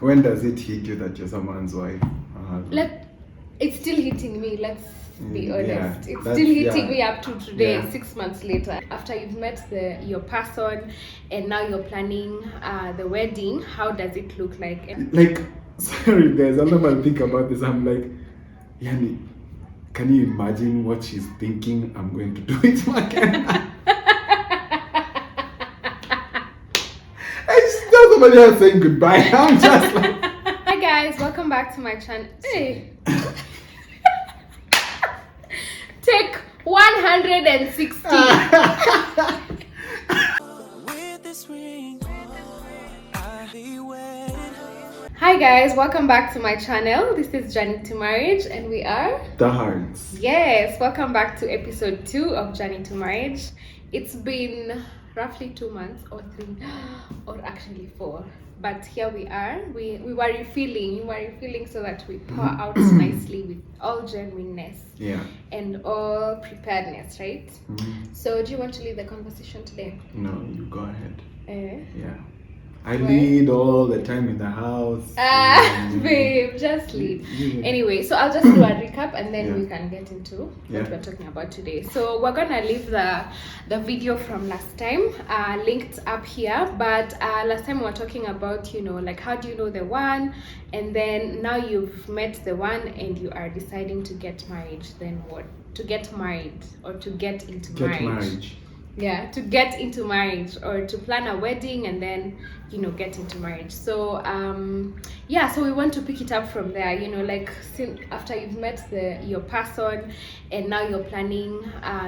When does it hit you that you're someone's wife? It's still hitting me, let's be honest. Yeah, it's still hitting me up to today, 6 months later. After you've met your person and now you're planning the wedding, how does it look like? Sorry guys, every time I think about this, I'm like, Yani, can you imagine what she's thinking I'm going to do with Makena? It's not somebody else saying goodbye. I'm just like... Hi guys, welcome back to my channel. Hey. Take 160. Hi guys, welcome back to my channel. This is Journey to Marriage and we are the Hurds. Yes, welcome back to episode 2 of Journey to Marriage. It's been roughly 2 months or 3 or actually 4, but here we are. We were refilling so that we pour out nicely with all genuineness and all preparedness, right? So do you want to lead the conversation today? No, you go ahead. Yeah, I Where? lead all the time in the house. Babe, just lead. Anyway, so I'll just do a recap and then we can get into what we're talking about today. So we're gonna leave the video from last time linked up here, but last time we were talking about, like how do you know the one, and then now you've met the one and you are deciding to get married. Then what? To get married or to get into marriage. Yeah, to get into marriage or to plan a wedding and then get into marriage. So so we want to pick it up from there, like after you've met your person and now you're planning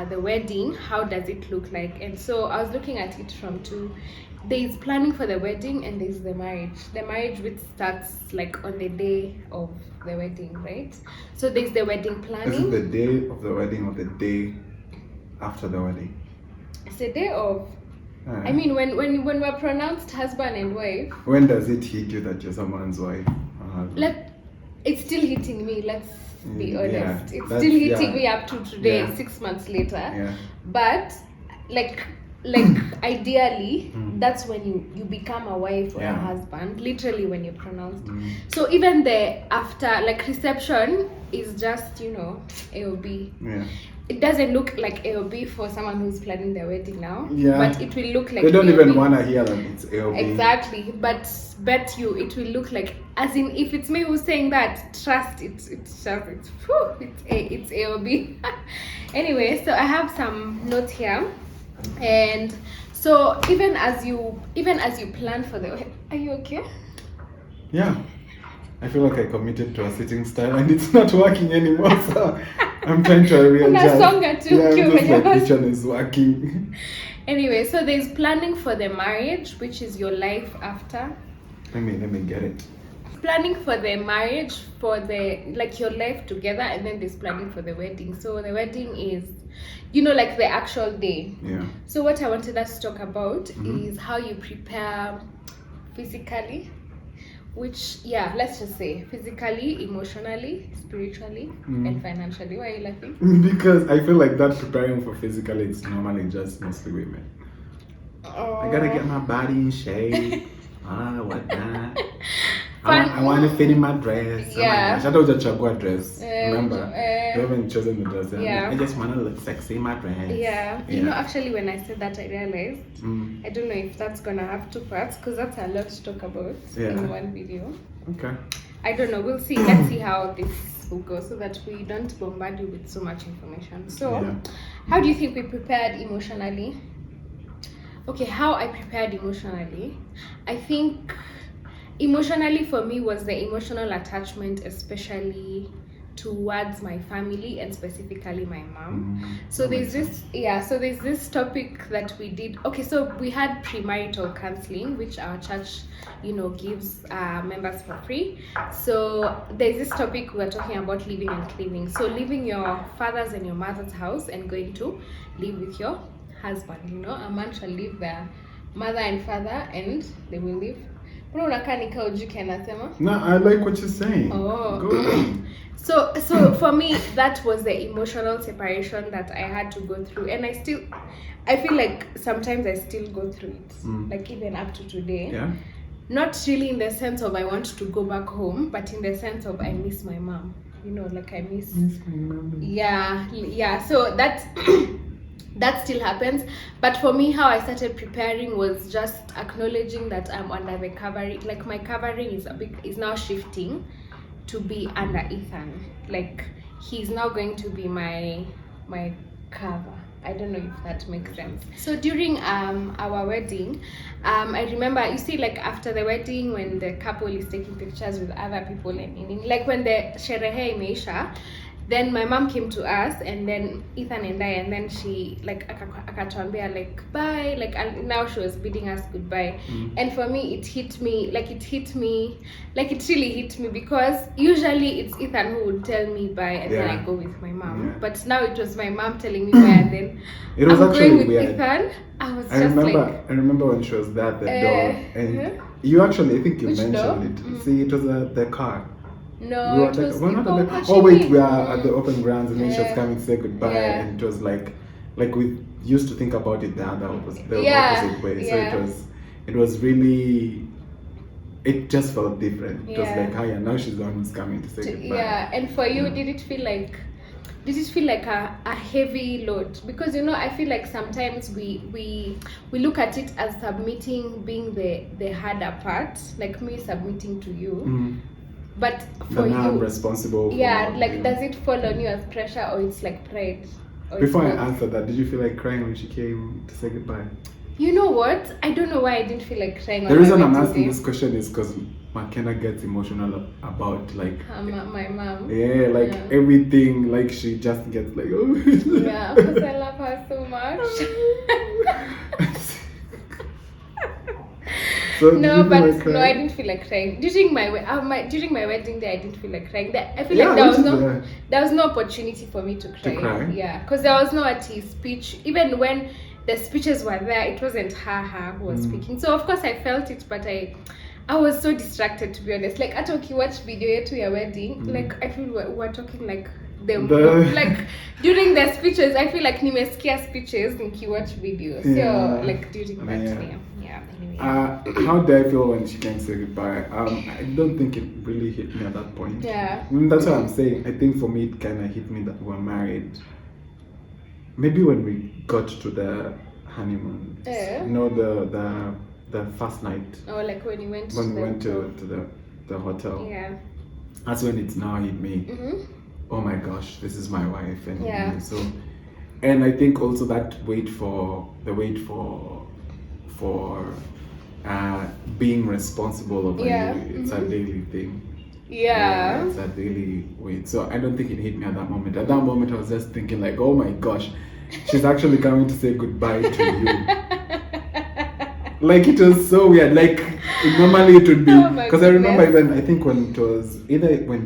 the wedding, how does it look like? And so I was looking at it from two. There's planning for the wedding and there's the marriage which starts like on the day of the wedding, right? So there's the wedding planning. Is it the day of the wedding or the day after the wedding? It's the day of. I mean, when we're pronounced husband and wife. When does it hit you that you're someone's wife? It's still hitting me. Let's be honest. Yeah, it's still hitting me up to today, 6 months later. Yeah. But like ideally, that's when you become a wife or a husband. Literally, when you're pronounced. So even the after reception is just AOB. Yeah. It doesn't look like AOB for someone who's planning their wedding now. Yeah. But it will look like they don't AOB. even want to hear that it's AOB. Exactly. But bet you it will look like, as in if it's me who's saying that, trust it's AOB. Anyway, so I have some notes here. And so even as you plan for the, are you okay? Yeah. I feel like I committed to a sitting style and it's not working anymore, so I'm trying to readjust. Which one is working? Anyway, so there's planning for the marriage, which is your life after. Let me get it. Planning for the marriage, for the your life together, and then there's planning for the wedding. So the wedding is, the actual day. Yeah. So what I wanted us to talk about is how you prepare physically. Which, let's just say physically, emotionally, spiritually, and financially. Why are you laughing? Because I feel like that preparing for physically, it's normally just mostly women. I gotta get my body in shape. Whatnot. I want to fit in my dress. Yeah. I thought it was a chagua dress. Remember? You haven't chosen the dress. Yeah. I just want to look sexy in my dress. Yeah. Actually, when I said that, I realized I don't know if that's gonna have 2 parts because that's a lot to talk about in one video. Okay. I don't know. We'll see. Let's see how this will go so that we don't bombard you with so much information. So, how do you think we prepared emotionally? Okay, how I prepared emotionally, I think emotionally for me was the emotional attachment, especially towards my family and specifically my mom. So there's this topic that we did. Okay, so we had premarital counseling, which our church gives members for free. So there's this topic we're talking about, living and cleaving. So leaving your father's and your mother's house and going to live with your husband. A man shall leave their mother and father and they will live. No, I like what you're saying. Oh. So for me, that was the emotional separation that I had to go through, and I feel like sometimes I still go through it, like even up to today. Yeah. not really in the sense of I want to go back home, but in the sense of I miss my mom. You know, like I miss my mom. Yeah. So that that still happens. But for me, how I started preparing was just acknowledging that I'm under the covering. Like my covering is now shifting to be under Ethan. Like he's now going to be my cover. I don't know if that makes sense. So during our wedding, I remember, you see, like after the wedding, when the couple is taking pictures with other people and like when the sherehe imeisha, then my mom came to us, and then Ethan and I, and then she like akatuambia like bye, like, and now she was bidding us goodbye. And for me it really hit me, because usually it's Ethan who would tell me bye, and then I go with my mom. But now it was my mom telling me bye, and then it was actually going with weird. Ethan. I remember when she was there at the door, and you actually, I think you mentioned door? it. See, it was the car. No, it was we are at the open grounds, and then she was coming to say goodbye, and it was like we used to think about it the opposite way. So it was really, it just felt different. It was like, hi, now she's the one who's coming to say goodbye. Yeah, and for you, did it feel like a heavy load? Because, you know, I feel like sometimes we look at it as submitting being the harder part, like me submitting to you. But for you, I'm responsible. Does it fall on you as pressure, or it's like pride? Before I answer that, did you feel like crying when she came to say goodbye? You know what? I don't know why I didn't feel like crying. The reason I'm asking this question is because Makena gets emotional about like my mom. Yeah, like everything. Like she just gets like, oh. Yeah, because I love her so much. So no, I didn't feel like crying during my wedding day. I didn't feel like crying. I feel like there was no opportunity for me to cry. Yeah, because there was no speech. Even when the speeches were there, it wasn't her who was speaking. So of course I felt it, but I was so distracted, to be honest. Like at watch video to your wedding, like I feel we're talking like like during the speeches. I feel like nimesikia speeches nikiwatch videos. So like during that day. Anyway. How did I feel when she came to say goodbye? I don't think it really hit me at that point. Yeah. That's what I'm saying. I think for me it kind of hit me that we were married. Maybe when we got to the honeymoon. You know, the first night. Oh, like when you went to we went to the hotel. Yeah. That's when it's now hit me. Oh my gosh, this is my wife, and so, and I think also that wait for being responsible over you, it's a daily thing. Yeah, it's a daily wait. So I don't think it hit me at that moment. At that moment, I was just thinking like, oh my gosh, she's actually coming to say goodbye to you. Like it was so weird. Like normally it would be, because I remember even, I think when it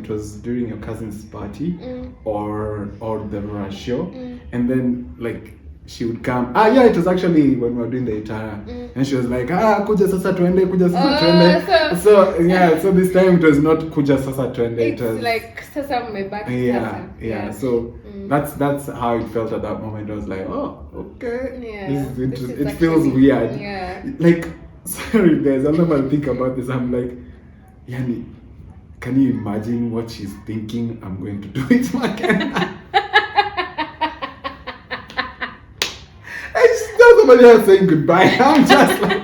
was during your cousin's party or the ratio, and then like she would come. It was actually when we were doing the itara, and she was like, kuja sasa tuende, kuja sasa tuende. So this time it was not kuja sasa tuende. It was like sasa mmebaki. Yeah. So that's how it felt at that moment. I was like, oh, okay. Yeah. It feels weird. Yeah. Like, sorry guys, I'm not gonna think about this. I'm like, Yani, can you imagine what she's thinking I'm going to do with Makena? I just know somebody else saying goodbye. I'm just like,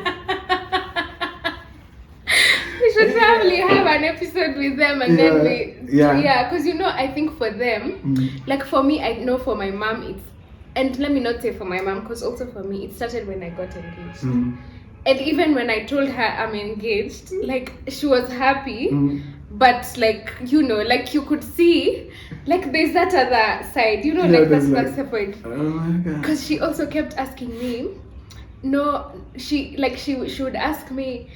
we should probably have an episode with them, and then because you know, I think for them, like for me, I know for my mom it's, and let me not say for my mom, because also for me it started when I got engaged. And even when I told her I'm engaged, like she was happy, but like, you know, like you could see, like there's that other side, you know, like that's point. Oh my god. Because she also kept asking me, she would ask me,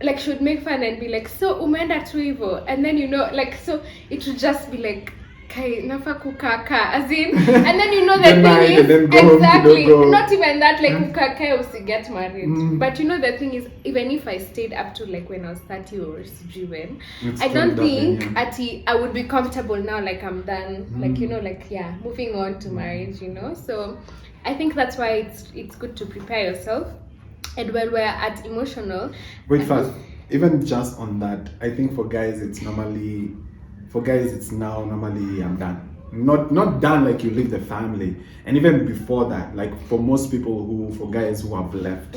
like she would make fun and be like, so umeenda tu hivyo, and then, you know, like, so it would just be like, kai nafa kukaka, as in, and then, you know, the thing is, exactly, not even that, like kukaka was to get married, but you know, the thing is, even if I stayed up to like when I was 30 or driven, I don't think I would be comfortable now, like I'm done, like, you know, like moving on to marriage, you know. So I think that's why it's good to prepare yourself. And when we're at emotional, wait, first, even just on that, I think for guys it's now normally I'm done. Not done like you leave the family, and even before that, like for most people for guys who have left,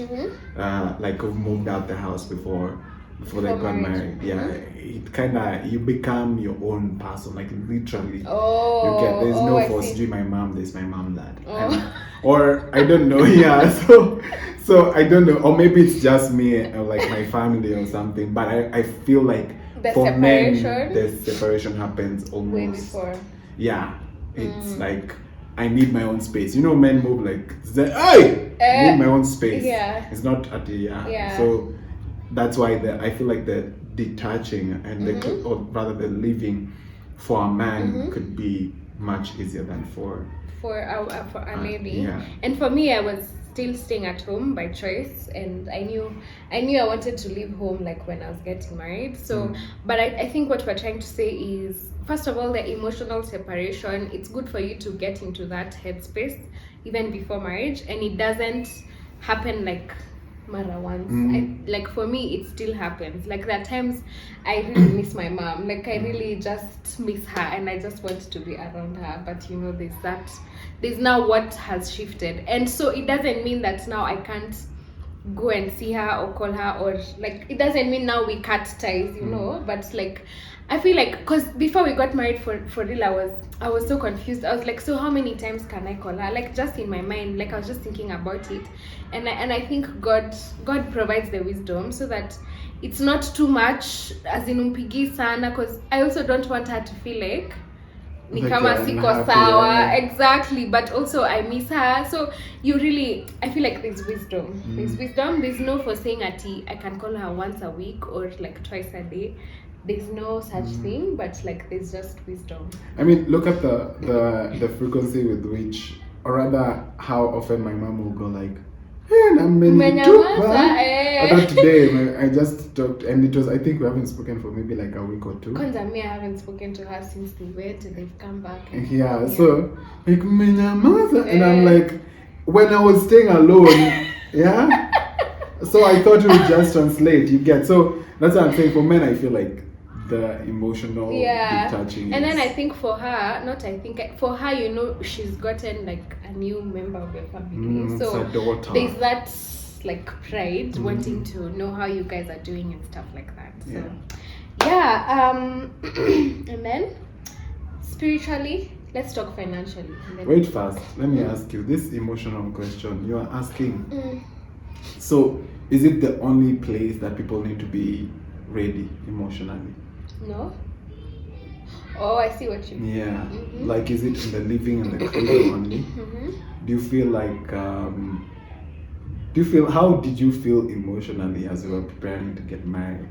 like who've moved out the house before they got married, it kind of, you become your own person, like literally. There's no force. Do my mom this, my mom that, or I don't know. So I don't know, or maybe it's just me or like my family or something. But I feel like for men, the separation happens almost way before. Yeah, it's like I need my own space. Men move like, I need my own space. Yeah, it's not at the So that's why I feel like the detaching and or rather the living for a man could be much easier than for a lady. Yeah. And for me, I was still staying at home by choice, and I knew I wanted to leave home like when I was getting married. So but I think what we're trying to say is, first of all, the emotional separation, it's good for you to get into that headspace even before marriage, and it doesn't happen like mara once. Like for me, it still happens. Like there are times I really miss my mom, like I really just miss her and I just want to be around her, but there's now what has shifted, and so it doesn't mean that now I can't go and see her or call her, or like it doesn't mean now we cut ties, but like I feel like, because before we got married, for real, I was so confused. I was like, so how many times can I call her? Like just in my mind, like I was just thinking about it, and I think God provides the wisdom so that it's not too much, as in umpigi sana, because I also don't want her to feel like ni kama siko sawa. Exactly, but also I miss her. So I feel like there's wisdom. There's no for saying ati I can call her once a week or like twice a day. There's no such thing, but like there's just wisdom. I mean, look at the frequency with which, or rather how often my mom will go like, I thought today I just talked, and it was, I think we haven't spoken for maybe like a week or two. Because I haven't spoken to her since they went and they've come back. So like and I'm like, when I was staying alone, so I thought it would just translate. You get, so that's what I'm saying. For men, I feel like the emotional detaching. And then I think for her, she's gotten like a new member of your family. So there's that like pride, wanting to know how you guys are doing and stuff like that. So and then spiritually, let's talk financially. Wait first, let me ask you this emotional question. You are asking. So is it the only place that people need to be ready emotionally? No. Oh, I see what you mean. Yeah. Like, is it in the living and the craving only? Do you feel like how did you feel emotionally as you were preparing to get married?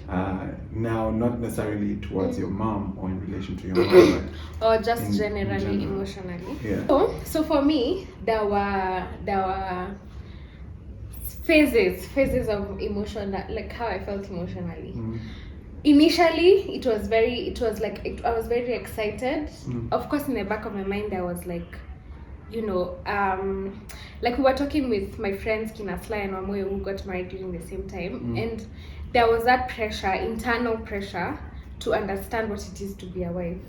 Now, not necessarily towards your mom or in relation to your mom, but or just generally emotionally. Yeah. So for me, there were phases of emotion, like how I felt emotionally. Initially, I was very excited. Of course, in the back of my mind, I was like, like we were talking with my friends Kina Sly and Wamoyo, who got married during the same time, and there was that pressure, internal pressure, to understand what it is to be a wife.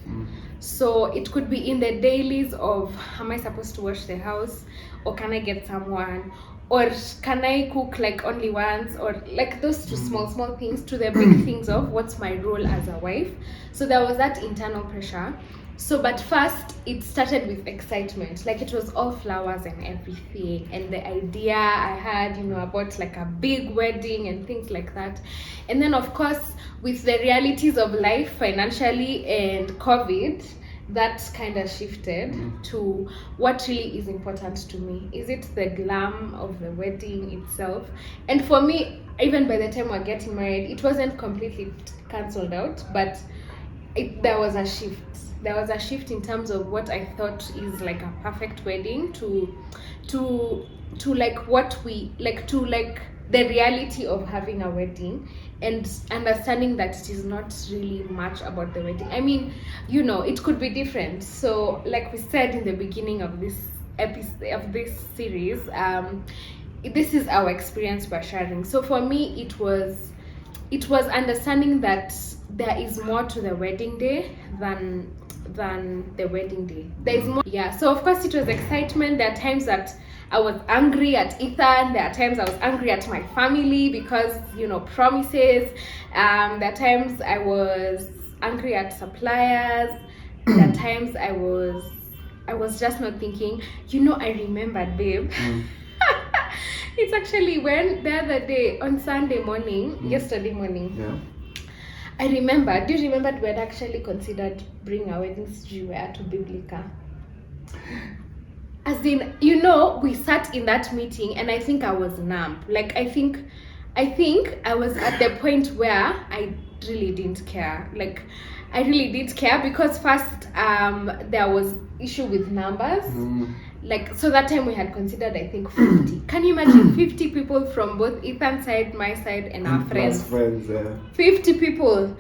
So it could be in the dailies of, am I supposed to wash the house, or can I get someone, or can I cook like only once, or like those two small things, to the big things of what's my role as a wife. So there was that internal pressure. So but first it started with excitement, like it was all flowers and everything, and the idea I had about like a big wedding and things like that. And then of course with the realities of life financially and COVID, that kind of shifted to what really is important to me. Is it the glam of the wedding itself? And for me, even by the time we're getting married, it wasn't completely cancelled out, but there was a shift. There was a shift in terms of what I thought is like a perfect wedding to like what we like, to like the reality of having a wedding, and understanding that it is not really much about the wedding. I mean, it could be different. So like we said in the beginning of this episode of this series, this is our experience we're sharing. So for me, it was it was understanding that there is more to the wedding day than the wedding day. There is more. Yeah. So of course it was excitement. There are times that I was angry at Ethan. There are times I was angry at my family because, you know, promises. There are times I was angry at suppliers. There are times I was just not thinking. You know, I remembered, babe. It's actually when the other day on Sunday morning, yesterday morning. Yeah. I remember. Do you remember we had actually considered bringing our weddings jewelry to Biblica? As in, you know, we sat in that meeting and I think I was numb. Like I think I was at the point where I really didn't care. Like I really didn't care because first there was issue with numbers. Like, so that time we had considered, I think, 50. Can you imagine 50 people from both Ethan's side, my side, and our friends? 50 people.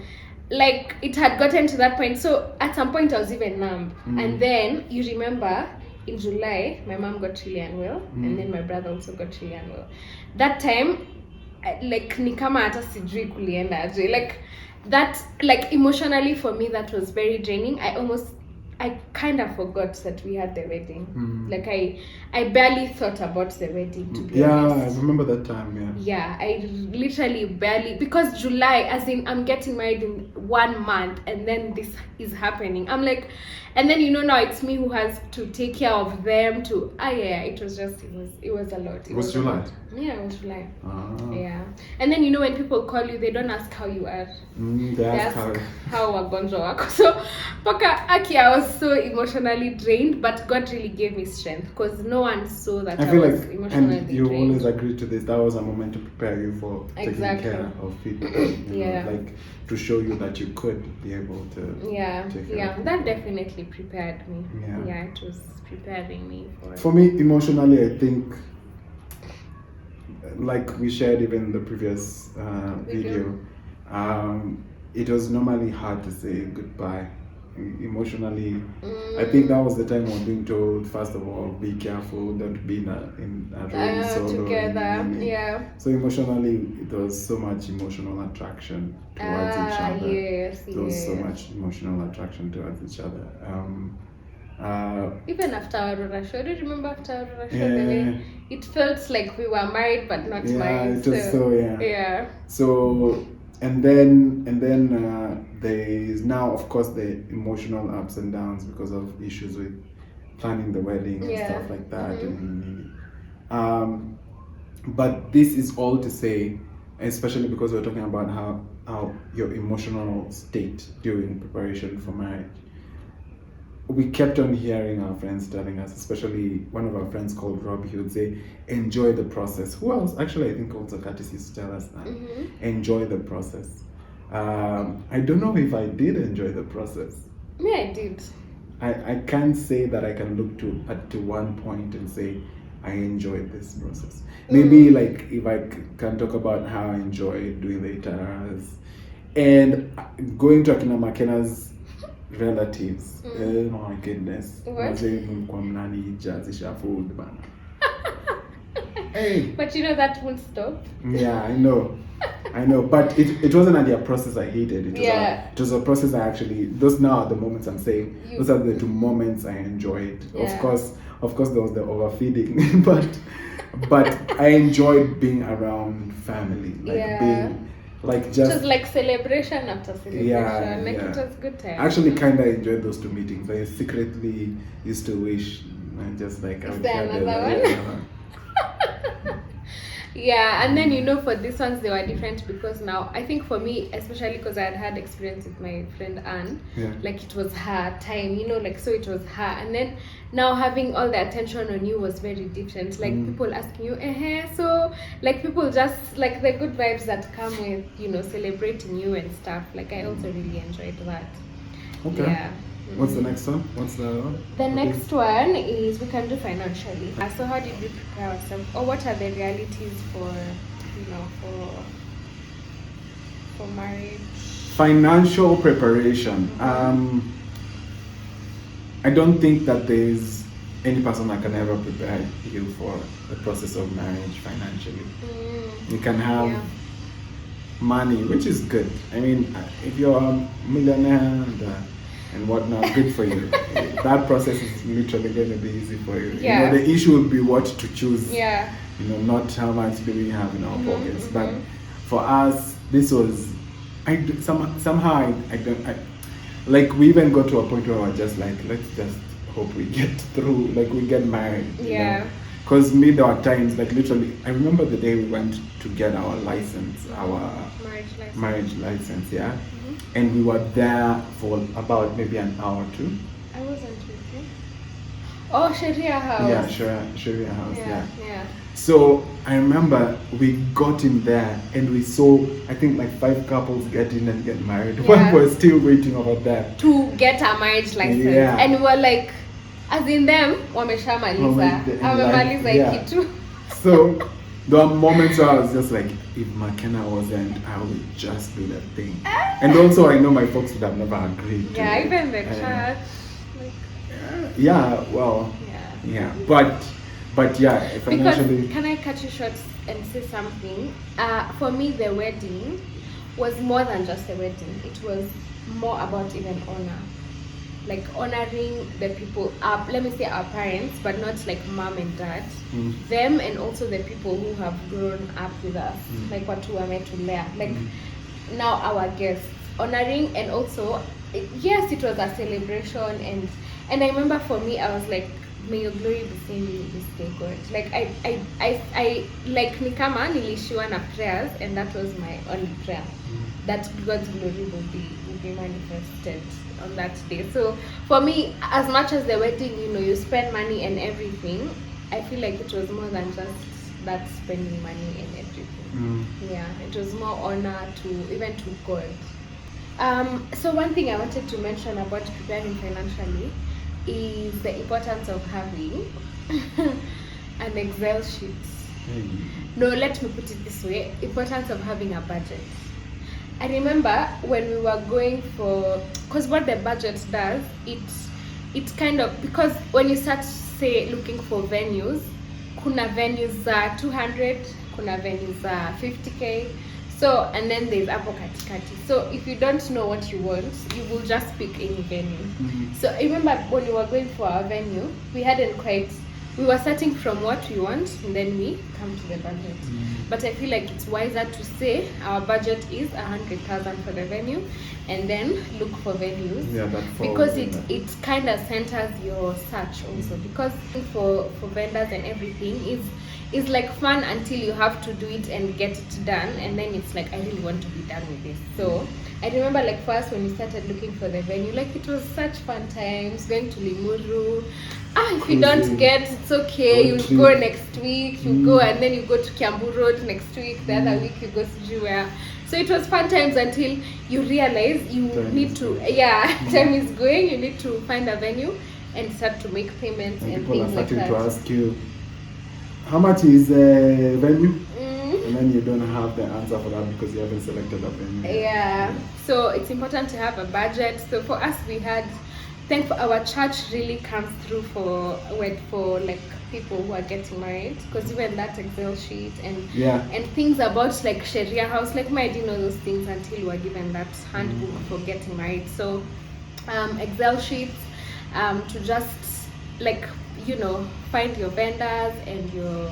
Like, it had gotten to that point. So at some point I was even numb. And then you remember in July my mom got really unwell, and then my brother also got really unwell. That time, like, ni kama hata sijui kulienda aje. Like that, like, emotionally for me that was very draining. I kind of forgot that we had the wedding. Like I barely thought about the wedding, to be honest. I remember that time. Yeah, I literally barely, because July, as in I'm getting married in 1 month and then this is happening. I'm like, and then, you know, now it's me who has to take care of them to, it was a lot. It was July? Yeah, it was July. Yeah. And then, you know, when people call you, they don't ask how you are. They ask how wagonjwa wako. So, paka aki, I was so emotionally drained, but God really gave me strength because no one saw that I was like, emotionally and you drained. always agreed to this. That was a moment to prepare you for taking care of it. You know, like to show you that you could be able to take care of it. That definitely prepared me. Yeah, it was preparing me for me emotionally. I think, like we shared even in the previous video, it was normally hard to say goodbye emotionally. I think that was the time we were being told, first of all, be careful, don't be in a room solo together. So emotionally it was so much emotional attraction towards each other. There was so much emotional attraction towards each other. Even after Aurora show, do you remember after Aurora show, the way it felt like we were married but not married? It was so and then there is now, of course, the emotional ups and downs because of issues with planning the wedding and stuff like that. But this is all to say, especially because we're talking about how your emotional state during preparation for marriage. We kept on hearing our friends telling us, especially one of our friends called Rob, he would say, enjoy the process. Who else? Actually, I think also Curtis used to tell us that. Enjoy the process. I don't know if I did enjoy the process. Yeah, I did. I can't say that I can look to one point and say, I enjoyed this process. Maybe like if I can talk about how I enjoyed doing the itaras and going to Akina Makena's relatives. Oh my goodness. Hey. But you know that won't stop. Yeah, I know. But it wasn't a process I hated. It was a process I actually, those now are the moments I'm saying, those are the two moments I enjoyed. Of course there was the overfeeding, but I enjoyed being around family, being like just. It was like celebration after celebration. It was good time. I actually kind of enjoyed those two meetings. I secretly used to wish, just like I would have another one. Yeah, and then, you know, for these ones they were different because now I think for me, especially because I had experience with my friend Anne, like it was her time, you know, like so it was her, and then now having all the attention on you was very different. Like people asking you, so like people just like the good vibes that come with, you know, celebrating you and stuff. Like I also really enjoyed that. Okay. Yeah. What's the next one? The next one is we can do financially. So how did we prepare ourselves, or what are the realities for, you know, for marriage? Financial preparation. I don't think that there's any person that can ever prepare you for the process of marriage financially. You can have money, which is good. I mean, if you're a millionaire and whatnot, good for you. That process is literally going to be easy for you. Yeah. You know, the issue would be what to choose. Yeah. You know, not how much do we have in our pockets. But for us, this was, somehow I don't, like we even got to a point where we're just like, let's just hope we get through, like we get married. Yeah. Because me, there were times, like literally, I remember the day we went to get our license, our marriage license, yeah. And we were there for about maybe an hour or two. I wasn't with you. Oh, Sharia house. Yeah, Sharia house, yeah. Yeah. So I remember we got in there and we saw, I think like 5 couples get in and get married. Yeah. One was still waiting over there to get a marriage license. Yeah. And we were like, as in them, wameshamaliza. Amemaliza yeah. kitu. So there were moments where I was just like, if McKenna wasn't, I would just do that thing. And also I know my folks would have never agreed to Yeah, it. even the church. Yeah, well, yeah. But yeah, financially. Because, can I cut you short and say something? For me, the wedding was more than just a wedding. It was more about even honor. Like honoring the people, let me say our parents, but not like mom and dad. Them and also the people who have grown up with us. Like watu wametulea. Like now our guests. Honoring, and also, yes, it was a celebration, and I remember for me, I was like, may your glory be seen in this day, God. Like I like nikama nilishiwa na prayers, and that was my only prayer, that God's glory will be manifested on that day. So for me, as much as the wedding, you know, you spend money and everything, I feel like it was more than just that spending money and everything. Yeah, it was more honor even to God. So one thing I wanted to mention about preparing financially is the importance of having an Excel sheet. No, let me put it this way: importance of having a budget. I remember when we were going for, because what the budget does, it's kind of, because when you start say looking for venues, kuna venues za 200, kuna venues za 50k. So, and then there's hapo katikati. So if you don't know what you want, you will just pick any venue. So I remember when we were going for our venue, we were starting from what we want, and then we come to the budget. But I feel like it's wiser to say our budget is 100,000 for the venue, and then look for venues. Yeah, because it kind of centers your search also. Because for vendors and everything is like fun until you have to do it and get it done, and then it's like, I really want to be done with this. So I remember like first when we started looking for the venue, like it was such fun times, going to Limuru. If you don't get, it's okay, you go next week, you go, and then you go to Kiambu Road next week, the other week you go to Jewel. So it was fun times until you realize you need to, time is going, you need to find a venue and start to make payments and things like that. People are starting to ask you, how much is the venue? And then you don't have the answer for that because you haven't selected a venue. Yeah, so it's important to have a budget. So for us, we had, our church really comes through for like people who are getting married, because even that Excel sheet and things about like Sharia house, like I didn't know those things until we were given that handbook for getting married. So Excel sheets to just like, you know, find your vendors and your,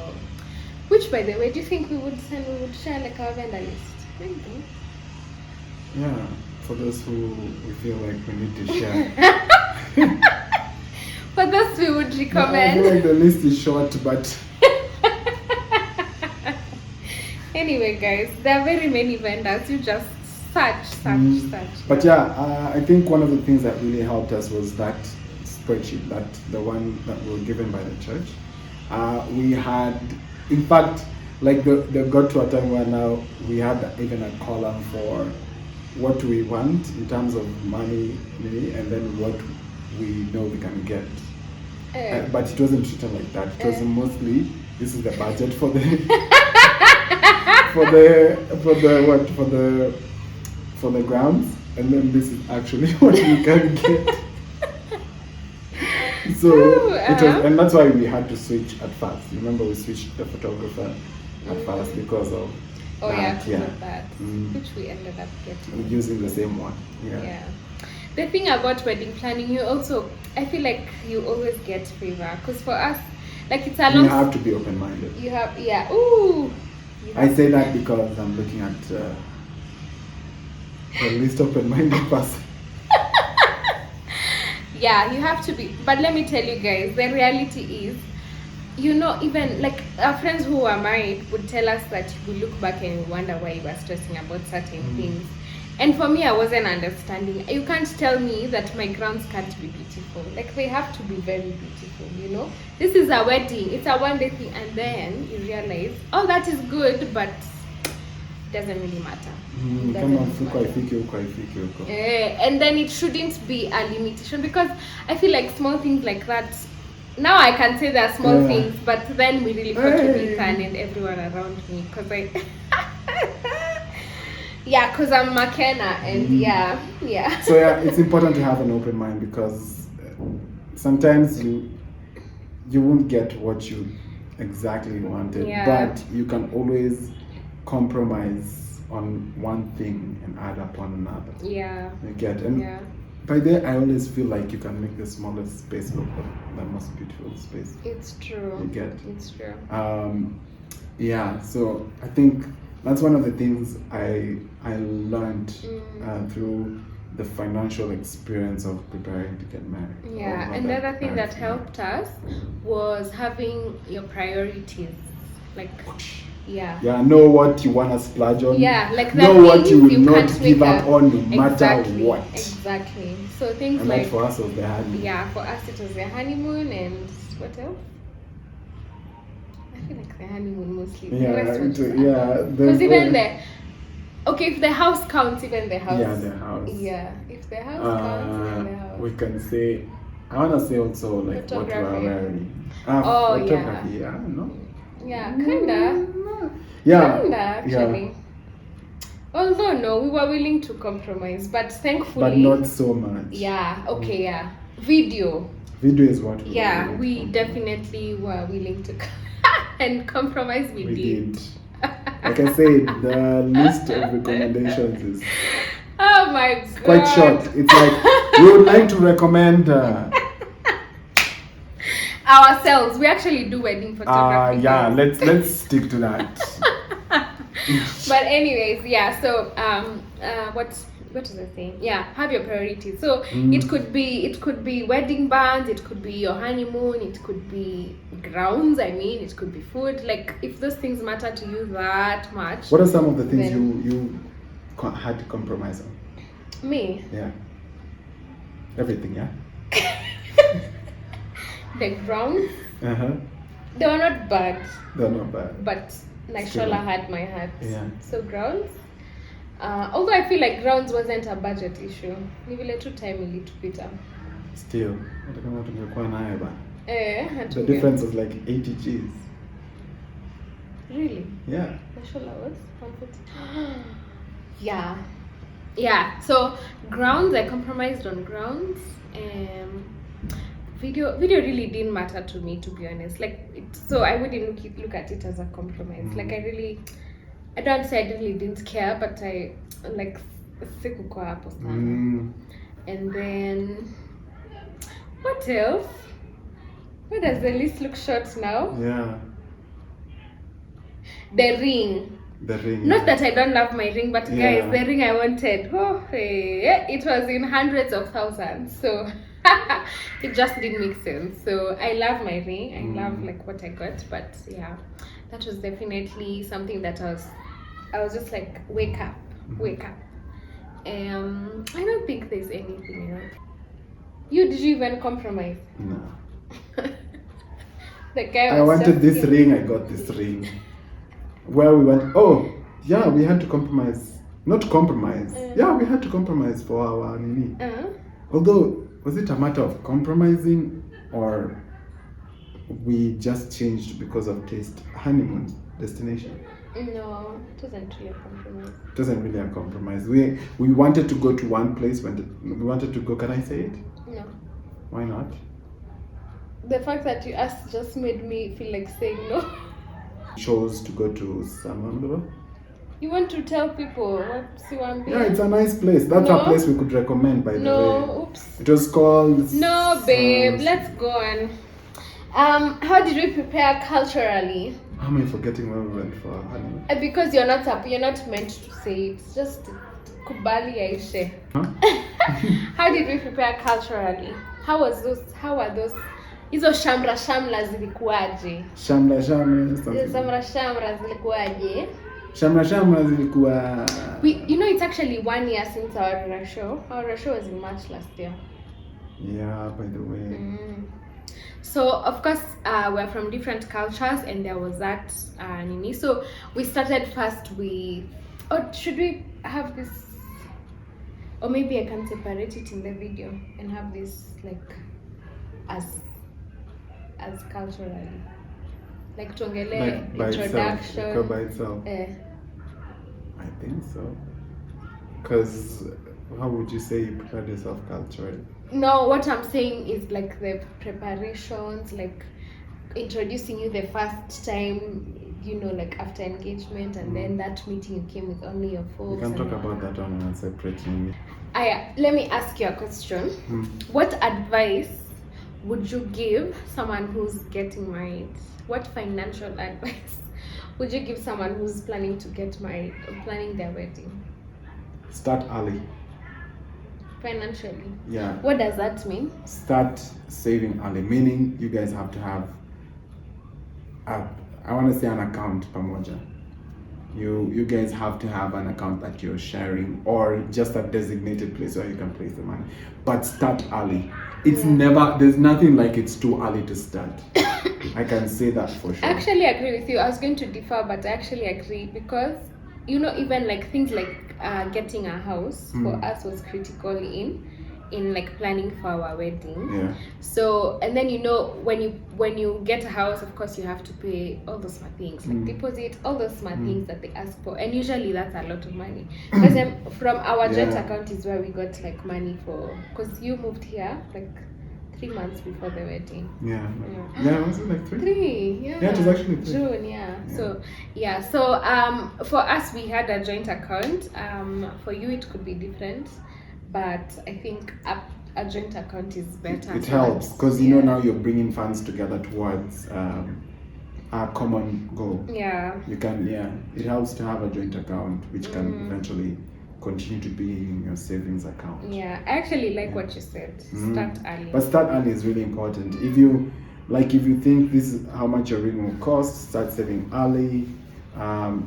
which by the way, do you think we would share like our vendor list? Maybe. Yeah, for those who we feel like we need to share. For those we would recommend. I feel like the list is short, but anyway, guys, there are very many vendors. You just search. But yeah, I think one of the things that really helped us was that spreadsheet, that the one that we were given by the church. We had, in fact, like they got to a time where now we had even a column for what we want in terms of money, and then what we know we can get. But it wasn't treated like that. It was mostly, this is the budget for the for the grounds, and then this is actually what we can get. So it was, and that's why we had to switch at first. Remember, we switched the photographer at first because of Oh yeah, because of that, which we ended up getting. Using the same one. Yeah. The thing about wedding planning, I feel like you always get favor, because for us, like it's a long. You have to be open-minded. You have, yeah. Ooh. I say that because I'm looking at the least open-minded person. Yeah, you have to be. But let me tell you guys, the reality is, even like our friends who are married would tell us that we look back and we wonder why we were stressing about certain things. And for me, I wasn't understanding. You can't tell me that my grounds can't be beautiful. Like, they have to be very beautiful, This is a wedding. It's a one-day thing. And then you realize, oh, that is good, but it doesn't really matter. And then it shouldn't be a limitation, because I feel like small things like that, now I can say they're small things, but then we really got to be Ethan and everyone around me, because yeah, because I'm Makena, and yeah. So yeah, it's important to have an open mind, because sometimes you won't get what you exactly wanted, but you can always compromise on one thing and add upon another. Yeah. You get, and by there I always feel like you can make the smallest space look like the most beautiful space. It's true. You get. It's true. Yeah. So I think that's one of the things I learned through the financial experience of preparing to get married. Yeah, and the other thing that helped us was having your priorities, like. Yeah, know what you want to splurge on. Yeah, like know what you will not give up on, no matter what. Exactly. So things and like that for us was the honeymoon. Yeah, for us it was the honeymoon, and what else? I feel like the honeymoon mostly. Because even if the house counts, even the house. Yeah, the house. Yeah, if the house counts, even the house. We can say, I want to say also like what we are wearing. Photography, yeah, no. Yeah, kinda. Yeah. Kinda, actually. Yeah. Although no, we were willing to compromise, but thankfully. But not so much. Yeah. Okay. Yeah. Video is what we. Yeah, we definitely were willing to, and compromise. We did. Like I said, the list of recommendations is. Oh my God. Quite short. It's like we would like to recommend. Ourselves. We actually do wedding photography. Yeah, let's stick to that. But anyways, yeah, so what is the thing? Yeah, have your priorities. So it could be wedding bands, it could be your honeymoon, it could be grounds, it could be food. Like, if those things matter to you that much. What are some of the things you had to compromise on? Me? Yeah. Everything, yeah. The grounds, they were not bad. But like Shola had my heart. Yeah. So grounds. Although I feel like grounds wasn't a budget issue. Ni vile tu time ilitupita. Still, the The difference was like 80 G's. Really? Yeah. Shola was 140. Yeah. Yeah. So grounds, I compromised on grounds. Video really didn't matter to me, to be honest. So I wouldn't look at it as a compromise. Like, I don't say I really didn't care, but I like sikuko hapo sana. And then what else? Why does the list look short now? Yeah. The ring. Not that I don't love my ring, but guys, the ring I wanted, it was in hundreds of thousands. So it just didn't make sense. So I love my ring. I love like what I got, but yeah, that was definitely something that I was just like, wake up. I don't think there's anything else. Did you even compromise? No. The guy I wanted this ring. I got this ring. Where we went, we had to compromise. Not compromise. We had to compromise for our nini. Although, was it a matter of compromising, or we just changed because of taste? Honeymoon destination. No, it wasn't really a compromise. It wasn't really a compromise. We wanted to go to one place. We wanted to go. Can I say it? No. Why not? The fact that you asked just made me feel like saying no. Chose to go to San Juan. You want to tell people what Siwambi? Yeah, it's a nice place. That's a place we could recommend, by the way. No, oops. It was called... No, babe. Let's go on. How did we prepare culturally? How am I forgetting where we went for, honey? Because you're not meant to say it. It's just kubali aishe. Huh? How did we prepare culturally? How are those? Hizo shamra zilikuwaje? Shamra Zilikuwaje? Shamra zilikuwa... It's actually 1 year since our show. Our show was in March last year. Yeah, by the way. So of course we're from different cultures, and there was that nini. So we started first with, or should we have this, or maybe I can separate it in the video and have this like as culturally, like tuongele introduction by itself. I think so. Because how would you say you prepared yourself culturally? No, what I'm saying is like the preparations, like introducing you the first time, like after engagement, and then that meeting you came with only your folks. We can talk about that on a separate thing. Let me ask you a question. What advice would you give someone who's getting married? What financial advice would you give someone who's planning to get married or planning their wedding? Start early. Financially? Yeah. What does that mean? Start saving early, meaning you guys have to have I want to say an account pamoja. You guys have to have an account that you're sharing, or just a designated place where you can place the money. But start early. There's nothing like it's too early to start. I can say that for sure. I actually agree with you. I was going to differ, but I actually agree because, even like things like getting a house for us was critical in like planning for our wedding. Yeah. So, and then when you get a house, of course you have to pay all those smart things, like deposit, all those smart things that they ask for, and usually that's a lot of money. Because from our joint account is where we got like money for, because you moved here like 3 months before the wedding. Yeah, was it like 3? 3, yeah. Yeah, it was actually 3. June, yeah. So for us we had a joint account. For you it could be different, but I think a joint account is better. It helps because now you're bringing funds together towards a common goal. Yeah. You can it helps to have a joint account which can eventually continue to be in your savings account. Yeah, I actually like what you said. Start early. But start early is really important. If you think this is how much your ring will cost, start saving early.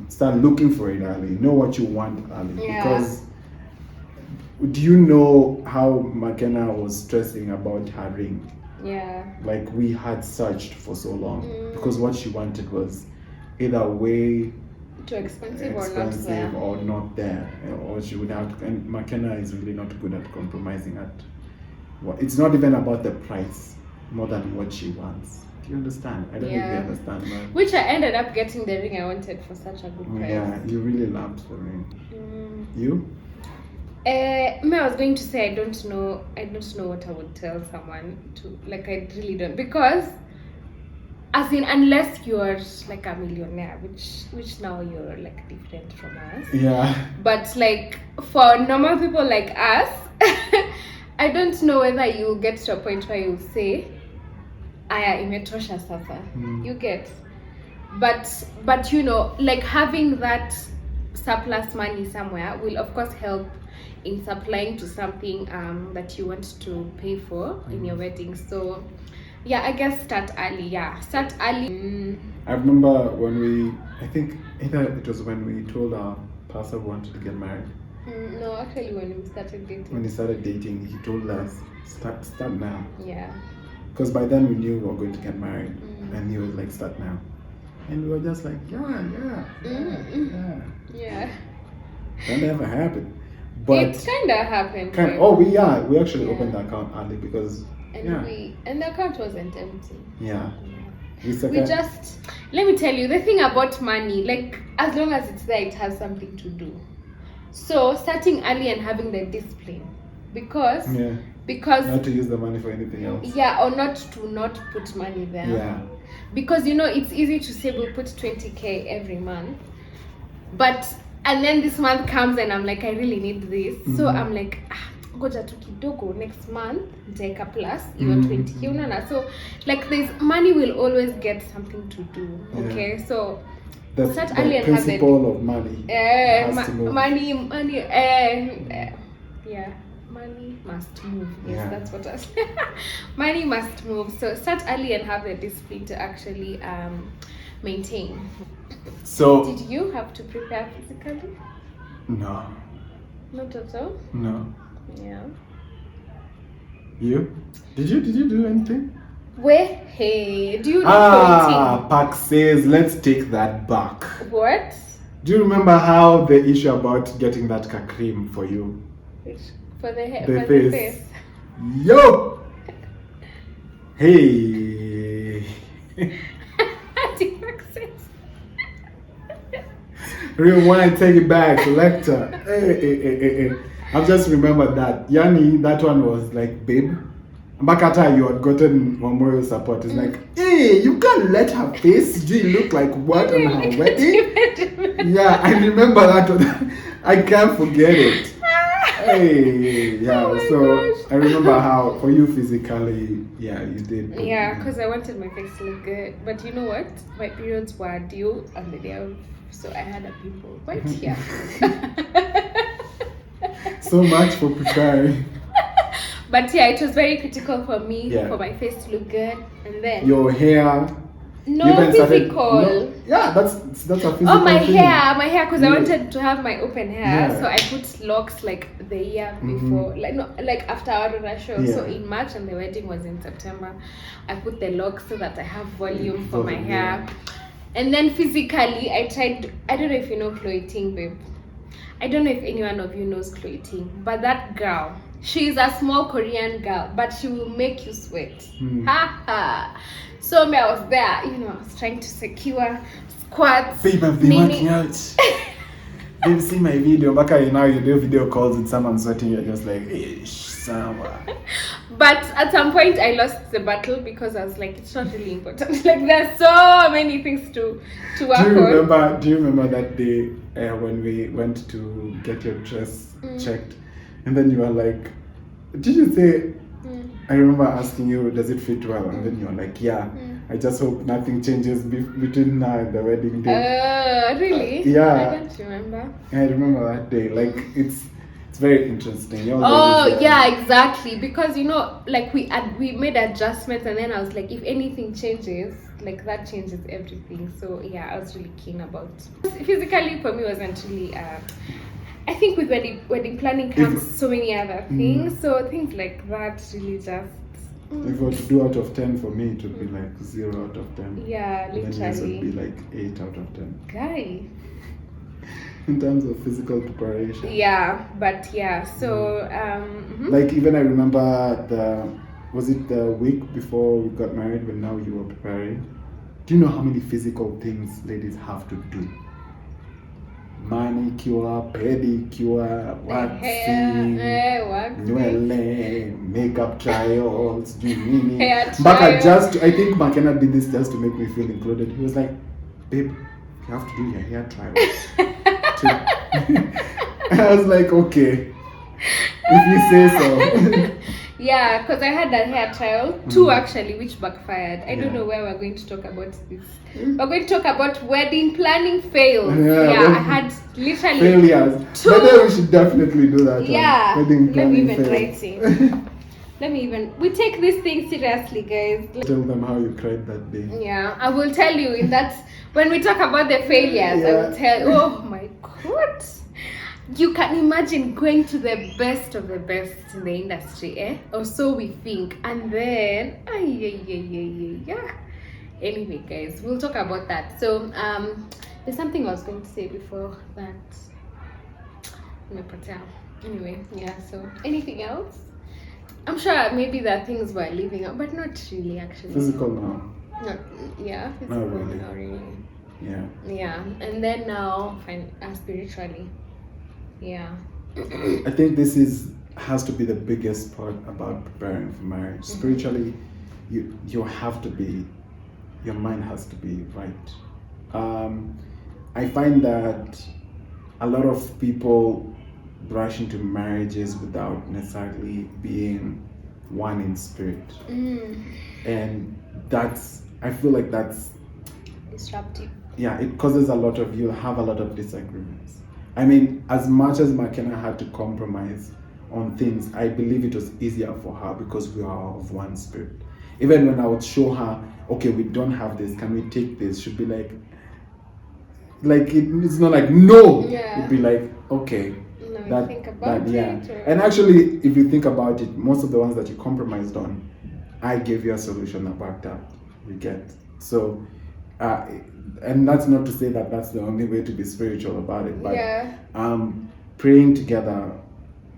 Start looking for it early. Know what you want early. Yeah. Because do you know how Makena was stressing about her ring? Yeah. Like we had searched for so long because what she wanted was either way too expensive or not there, or she would have to, and Makena is really not good at compromising it's not even about the price more than what she wants. Do you understand? I don't really understand that. Which I ended up getting the ring I wanted for such a good price. Yeah, you really loved the ring. You? I was going to say I don't know what I would tell someone to, like, I really don't, because as in, unless you're like a millionaire, which now you're like different from us. Yeah. But like for normal people like us, I don't know whether you'll get to a point where you'll say, "Aya imetosha sasa." You get, but like having that surplus money somewhere will of course help in supplying to something that you want to pay for in your wedding. So yeah, I guess start early. Start early. I remember I think either it was when we told our pastor we wanted to get married. No, actually when we started dating. When we started dating, he told us, start now. Yeah. Because by then we knew we were going to get married. And he was like, start now. And we were just like, yeah. That never happened. But it kind of happened. We actually opened the account early because and the account wasn't empty. Yeah. Let me tell you, the thing about money, like as long as it's there, it has something to do. So starting early and having the discipline, because not to use the money for anything else. Yeah, or not put money there. Yeah. Because it's easy to say we'll put 20,000 every month, but And then this month comes and I'm like, I really need this. So I'm like, goja tu kidogo, next month nitaeka plus hiyo 20k, unaona. So like there's money will always get something to do. Okay, so that's such the early principle of money. Has to move. Money, yeah, money must move. Yes, that's what I said. Money must move. So start early and have the discipline to actually maintain. So did you have to prepare physically? No. Not at all? No. Yeah. You? Did you do anything? Where? Hey, do you know Park says, let's take that back. What? Do you remember how the issue about getting that cream for you? Which? For the hair? The for face. The face. Yo! Hey! Rewind, take it back, selector. Hey. I've just remembered that. Yani, that one was like, babe. Mbakata, you had gotten memorial support. It's like, hey, you can't let her face. Do you look like what on her wedding? Yeah, I remember that one. I can't forget it. Hey, yeah. Oh so gosh. I remember how for you physically, yeah, you did. Yeah, because I wanted my face to look good. But you know what? My periods were due on the day of, so I had a pimple right here. So much for preparing. But yeah, it was very critical for me for my face to look good, and then your hair. No physical. Yeah, that's a physical. Oh, my thing. hair, because I wanted to have my open hair, so I put locks like the year before, like after our Aurora show. So in March, and the wedding was in September. I put the locks so that I have volume for my hair, and then physically, I tried. I don't know if you know Chloe Ting, babe. I don't know if any one of you knows Chloe Ting, but that girl, she is a small Korean girl, but she will make you sweat. Ha ha. So I was there, I was trying to secure squats. Babe, I've been working out. They've seen my video. Back now you do video calls with someone sweating, you're just like, But at some point I lost the battle because I was like, it's not really important. Like there's so many things to work on. Do you remember that day when we went to get your dress checked, and then you were like, did you say? I remember asking you, does it fit well? And then you were like, yeah. I just hope nothing changes between now and the wedding day. Really? Yeah. I don't remember. I remember that day. Like it's very interesting. Yeah, exactly. Because like we made adjustments, and then I was like, if anything changes, like that changes everything. So yeah, I was really keen about. Physically, for me, wasn't really. I think with wedding planning comes so many other things. So things like that really just. If I were to do out of 10 for me, it would be like 0 out of 10. Yeah, literally. And then yours would be like 8 out of 10. Guy. In terms of physical preparation. Yeah, but yeah, so like even I remember was it the week before we got married when now you were preparing? Do you know how many physical things ladies have to do? Manicure, pedicure, waxing, makeup trials, But I think Makena did this just to make me feel included. He was like, babe, you have to do your hair trials. I was like, okay, if you say so. Yeah, because I had a hair trial, 2 actually, which backfired. I don't know where we're going to talk about this. We're going to talk about wedding planning fails. I had literally failures. 2. But we should definitely do that. Yeah, wedding planning let me even we take this thing seriously, guys. Tell them how you cried that day. Yeah, I will tell you in that when we talk about the failures. I will tell. Oh my God. You can imagine going to the best of the best in the industry, or so we think, and then anyway, guys, we'll talk about that. So there's something I was going to say before that. Anyway, so anything else? I'm sure maybe there are things we're leaving out, but not really actually. Physical now. Physical, not really. Yeah, and then now spiritually. Yeah. I think this has to be the biggest part about preparing for marriage. Spiritually, you have to be, your mind has to be right. I find that a lot of people rush into marriages without necessarily being one in spirit. And I feel like that's disruptive. Yeah, it causes you'll have a lot of disagreements. I mean, as much as Makena had to compromise on things, I believe it was easier for her because we are of one spirit. Even when I would show her, okay, we don't have this, can we take this? She'd be like it's not like no. Yeah. It'd be like, okay. Think about it. And actually, if you think about it, most of the ones that you compromised on, I gave you a solution that worked out. You get so. And that's not to say that that's the only way to be spiritual about it, but praying together,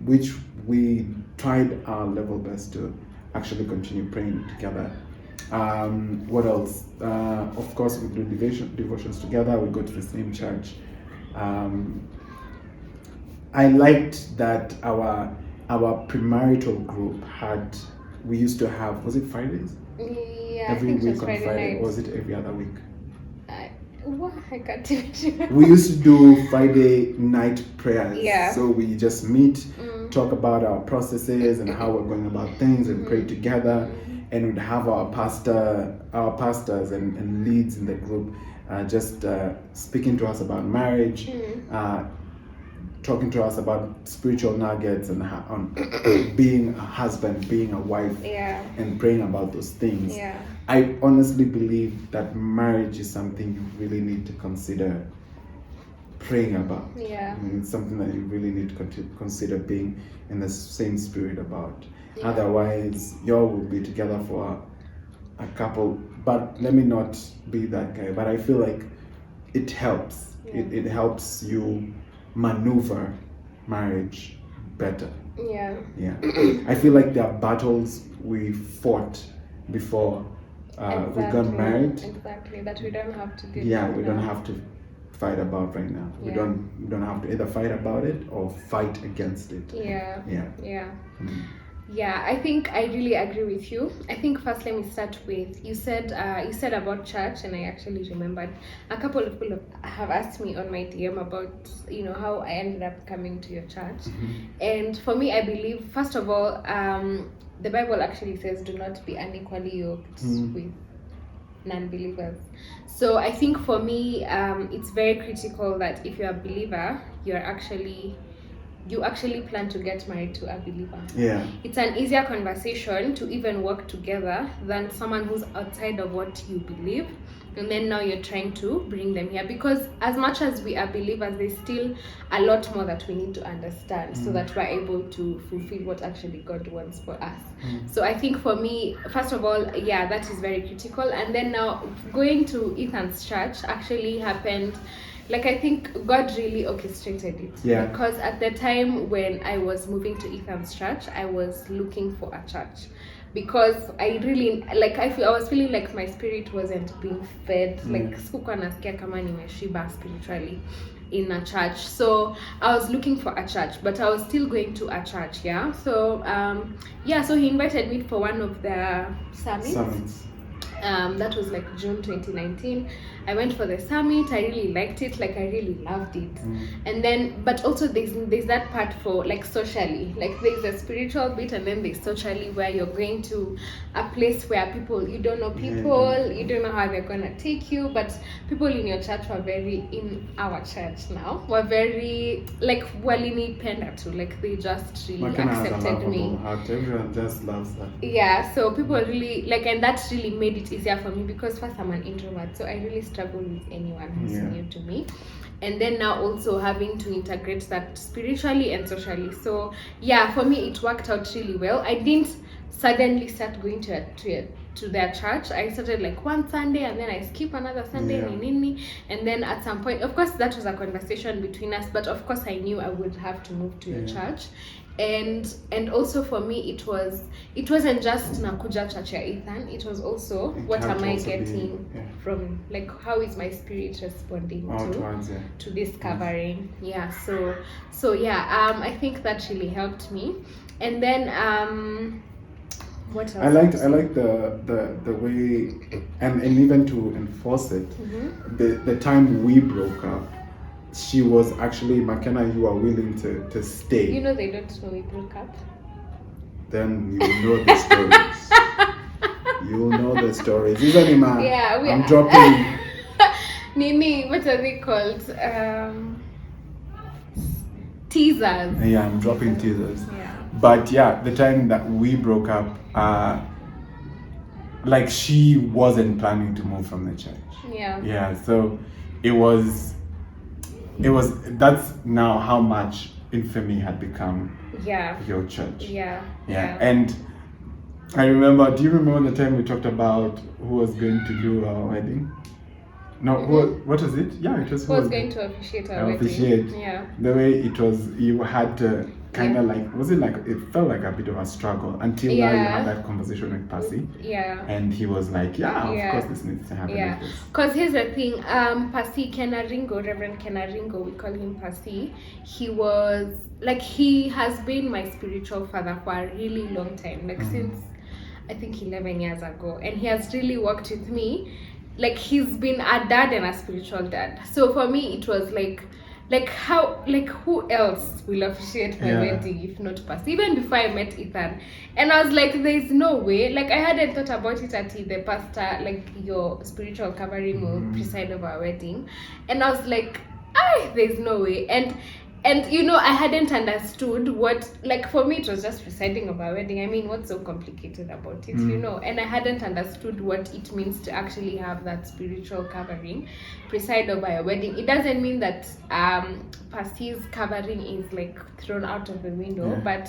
which we tried our level best to actually continue praying together. What else? Of course, we do devotions together. We go to the same church. I liked that our premarital group we used to have, was it Fridays? Yeah, every week on Friday or was it every other week? I can't even. We used to do Friday night prayers. Yeah. So we just meet, talk about our processes and how we're going about things, and pray together. And we'd have our pastors and leads in the group just speaking to us about marriage, talking to us about spiritual nuggets and on being a husband, being a wife, and praying about those things. Yeah. I honestly believe that marriage is something you really need to consider praying about. Yeah. It's something that you really need to consider being in the same spirit about. Otherwise, y'all will be together for a couple. But let me not be that guy. But I feel like it helps. It helps you maneuver marriage better. Yeah. I feel like there are battles we fought before we got married. Exactly, that we don't have to do. We don't have to fight about right now. We don't have to either fight about it or fight against it. Yeah, I think I really agree with you. I think first let me start with you said about church, and I actually remembered a couple of people have asked me on my DM about how I ended up coming to your church. And for me, I believe first of all, the Bible actually says do not be unequally yoked with non-believers. So I think for me, it's very critical that if you're a believer, you actually plan to get married to a believer. Yeah. It's an easier conversation to even work together than someone who's outside of what you believe. And then now you're trying to bring them here, because as much as we are believers, there's still a lot more that we need to understand so that we're able to fulfill what actually God wants for us. So I think for me, first of all, that is very critical. And then now going to Ethan's church actually happened. Like, I think God really orchestrated it. Yeah. Because at the time when I was moving to Ethan's church, I was looking for a church. Because I really, I was feeling like my spirit wasn't being fed. Like, sikuwa nasikia kama nimeshiba spiritually in a church. So I was looking for a church, but I was still going to a church, So, so he invited me for one of the summits. That was like June 2019. I went for the summit. I really liked it. I really loved it. And then, but also there's that part for socially. There's a spiritual bit, and then there's socially, where you're going to a place where you don't know people, you don't know how they're gonna take you. But people in your church in our church now were very walinipenda too. They just really accepted me. Everyone just loves that. Yeah, so people really and that really made it easier for me, because first I'm an introvert, so I really struggle with anyone who's new to me. And then now also having to integrate that spiritually and socially. So for me it worked out really well. I didn't suddenly start going to their church. I started one Sunday, and then I skip another Sunday, and then at some point, of course that was a conversation between us, but of course I knew I would have to move to your church. And also for me it wasn't just nakuja church ya Ethan, it was also what am I getting from how is my spirit responding to this covering. I think that really helped me. And then what else? I like the way and even to enforce it, the time we broke up, she was actually, Makena, you are willing to stay. You know they don't know we broke up. Then you know the stories. You know the stories. Isn't it, man? Yeah, I'm dropping. Nini, what are they called? Teasers. Yeah, I'm dropping teasers. Yeah. But yeah, the time that we broke up, like she wasn't planning to move from the church. Yeah. Yeah, so it was that's now how much infamy had become your church. Yeah. And I remember, do you remember the time we talked about who was going to do our wedding? No, what was it? Yeah, it was who was going to officiate our wedding. Yeah. The way it was, you had to kind of like, was it like, it felt like a bit of a struggle until now you had that conversation with Percy. Yeah. And he was like, of course this needs to happen. Yeah. Because here's the thing, Percy Kenaringo, Reverend Kenaringo, we call him Percy. He was, like, he has been my spiritual father for a really long time, like since I think 11 years ago. And he has really worked with me. Like, he's been a dad and a spiritual dad. So for me, it was like how, like, who else will officiate my wedding if not Percy? Even before I met Ethan. And I was like, there's no way. Like, I hadn't thought about it until the pastor, like, your spiritual covering will preside over our wedding. And I was like, there's no way. And you know, I hadn't understood what, like, for me it was just presiding over a wedding. I mean, what's so complicated about it, you know? And I hadn't understood what it means to actually have that spiritual covering preside over a wedding. It doesn't mean that Percy's covering is like thrown out of the window, but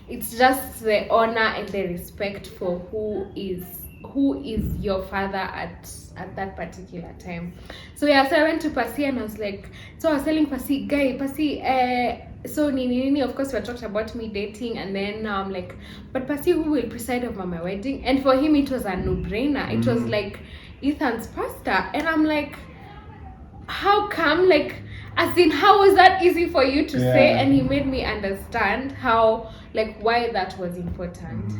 it's just the honor and the respect for who is your father at that particular time. So so I went to Percy and I was like, so I was telling Percy, so Nini, of course we talked about me dating, and then now I'm like, but Percy, who will preside over my wedding? And for him it was a no-brainer. It was like Ethan's pastor. And I'm like, how come? Like, as in, how was that easy for you to say? And he made me understand how, like, why that was important.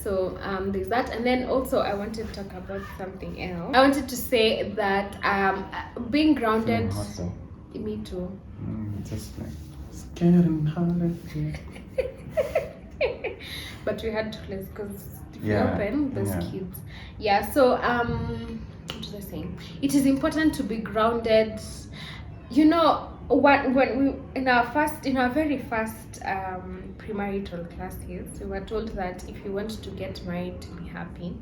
So there's that. And then also I wanted to talk about something else. I wanted to say that being grounded, me too. Just like scared and hard. But we had to close because if we open those kids. So what was I saying? It is important to be grounded. You know, when we in our very first premarital classes, we were told that if you want to get married to be happy,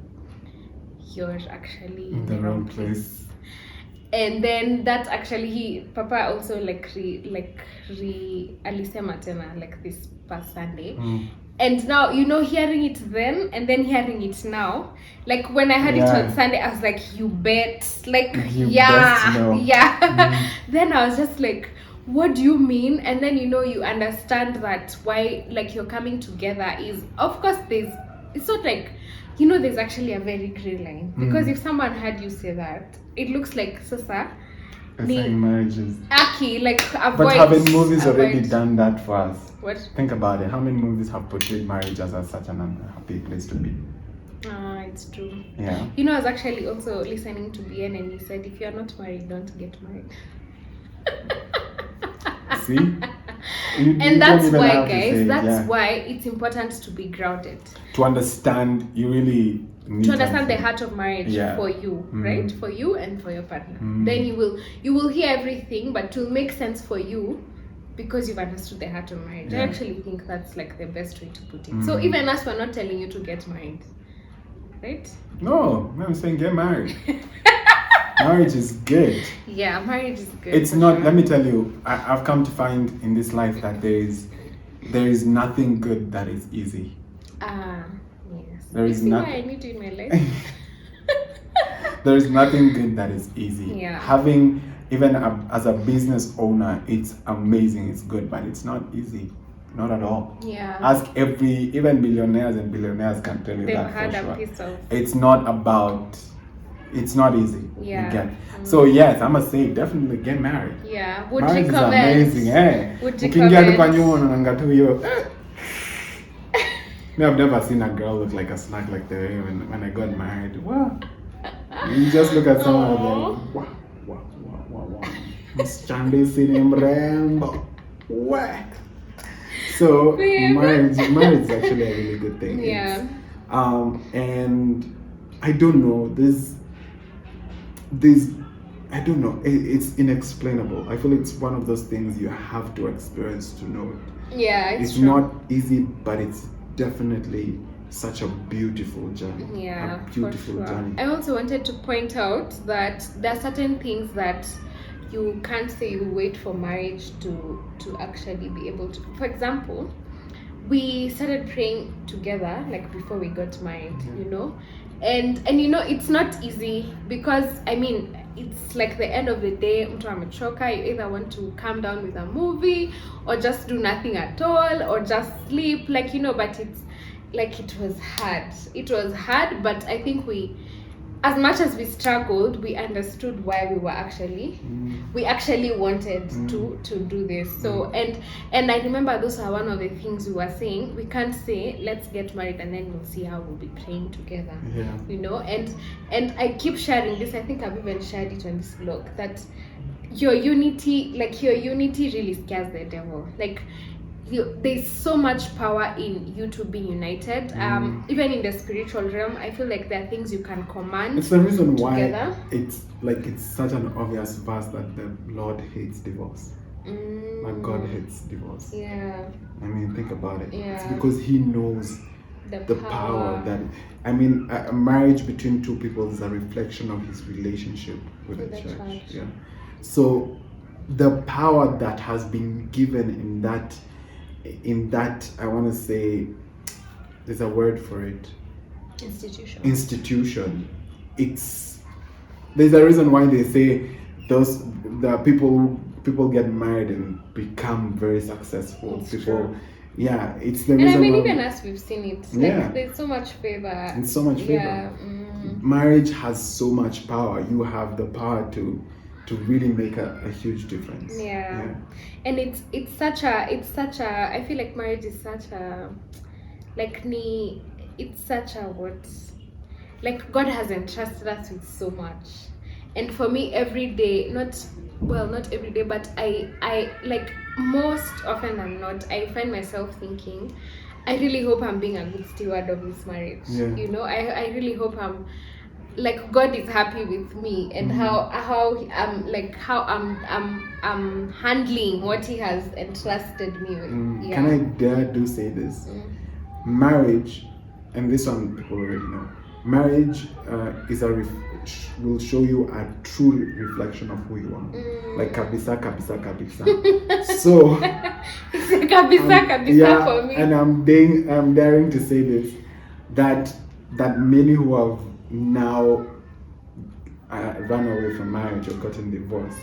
you're actually in the wrong place. And then that actually Papa also alisema tena, like, this past Sunday. And now, you know, hearing it then and then hearing it now, like, when I heard it on Sunday, I was like, you bet, like, Then I was just like, what do you mean? And then, you know, you understand that why, like, you're coming together is, of course, it's not like, you know, there's actually a very gray line. Because if someone heard you say that, it looks like, Sasa, marriages. Aki, like, avoid. But haven't movies already done that for us? What? Think about it. How many movies have portrayed marriage as such an unhappy place to be? It's true. Yeah. You know, I was actually also listening to BN, and he said, if you're not married, don't get married. See? And that's why, guys, why it's important to be grounded. To understand, you really need to understand the heart of marriage for you, right? For you and for your partner. Then you will hear everything, but it will make sense for you because you've understood the heart of marriage. I actually think that's, like, the best way to put it. So even us, we're not telling you to get married, right? No, I'm saying get married. Marriage is good. Yeah, marriage is good. It's not, let me tell you, I've come to find in this life that there is nothing good that is easy. Yes. There is nothing. Why I need you in my life. There is nothing good that is easy. Yeah. Having, even as a business owner, it's amazing, it's good, but it's not easy. Not at all. Yeah. Ask even billionaires and billionaires can tell you that for sure. It's not easy. Yeah. So yes, I must say, definitely get married. Yeah. Marriage is amazing. Would you comment? I've never seen a girl look like a snack like the way when I got married. Wow. You just look at someone like, wow. Msichana sini mrembo. What? So marriage is actually a really good thing. Yeah. And I don't know, this I don't know, it's inexplainable. I feel it's one of those things you have to experience to know it. Yeah, it's true. Not easy, but it's definitely such a beautiful journey. Yeah, a beautiful for sure. journey. I also wanted to point out that there are certain things that you can't say you wait for marriage to actually be able to. For example, we started praying together like before we got married, you know, and you know, it's not easy because I mean, it's like the end of the day, mtu amechoka. You either want to calm down with a movie or just do nothing at all or just sleep, like, you know. But it's like it was hard, but I think we, as much as we struggled, we understood why we were actually we actually wanted to do this. So and I remember those are one of the things we were saying. We can't say let's get married and then we'll see how we'll be praying together. Yeah. You know, and I keep sharing this. I think I've even shared it on this blog that your unity really scares the devil. Like, there's so much power in you two being united. Even in the spiritual realm, I feel like there are things you can command. It's the reason together. why it's such an obvious verse that the Lord hates divorce. Like God hates divorce. Yeah. I mean, think about it. Yeah. It's because He knows the power that, I mean, a marriage between two people is a reflection of His relationship with the church. Yeah. So the power that has been given in that I want to say, there's a word for it, institution. There's a reason why they say the people get married and become very successful. It's true. Yeah, it's the reason. And I mean, even us, we've seen it. Like, there's so much favor. It's so much favor. Yeah. Marriage has so much power. You have the power to really make a huge difference. Yeah. And it's such a I feel like marriage is such a it's such a like God has entrusted us with so much. And for me, every day, not every day, but I like most often than not, I find myself thinking, I really hope I'm being a good steward of this marriage. Yeah. You know, I really hope I'm like God is happy with me and how I'm handling what He has entrusted me with. Yeah. Can I dare to say this? Marriage, and this one people already know. Marriage will show you a true reflection of who you are. Like kabisa. So kabisa for me. And I'm daring to say this, that many who have now run away from marriage or gotten divorced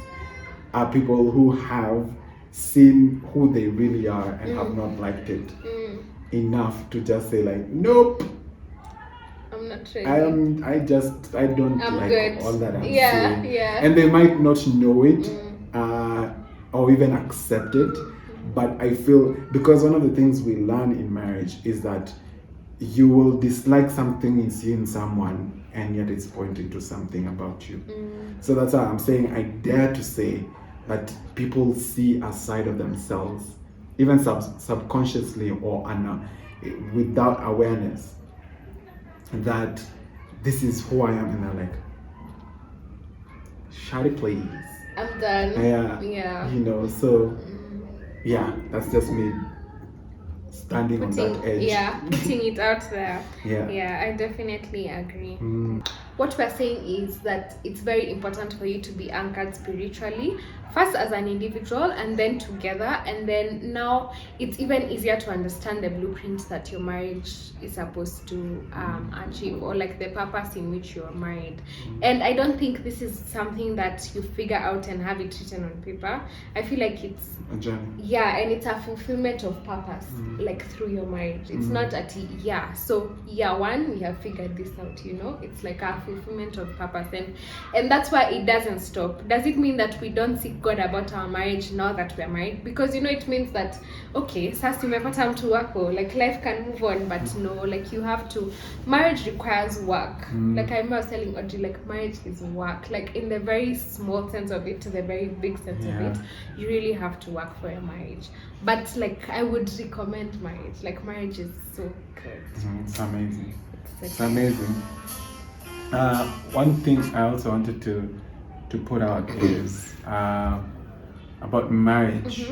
are people who have seen who they really are and have not liked it enough to just say like, nope, I'm not ready. I don't like good. all that I'm saying. Yeah. And they might not know it or even accept it, but I feel, because one of the things we learn in marriage is that you will dislike something you see in someone and yet it's pointing to something about you. So that's why I'm saying, I dare to say that people see a side of themselves, even subconsciously or without awareness, that this is who I am, and they're like, Shawty, please, I'm done. Yeah. You know, so yeah, that's just me standing on that edge. Yeah, putting it out there. Yeah, I definitely agree. What we're saying is that it's very important for you to be anchored spiritually, first as an individual and then together, and then now it's even easier to understand the blueprint that your marriage is supposed to achieve, or like the purpose in which you're married. And I don't think this is something that you figure out and have it written on paper. I feel like it's a journey. Yeah, and it's a fulfillment of purpose, like through your marriage. It's not so year one we have figured this out, you know. It's like a fulfillment of purpose, and that's why it doesn't stop. Does it mean that we don't seek God about our marriage now that we're married, because it means that okay, sasa umepata mtu wako, like life can move on, but no, like you have to, marriage requires work. Like I was telling Audrey, like marriage is work, like in the very small sense of it to the very big sense of it, you really have to work for a marriage. But like I would recommend marriage. Like marriage is so good. It's amazing. It's amazing. One thing I also wanted to put out is about marriage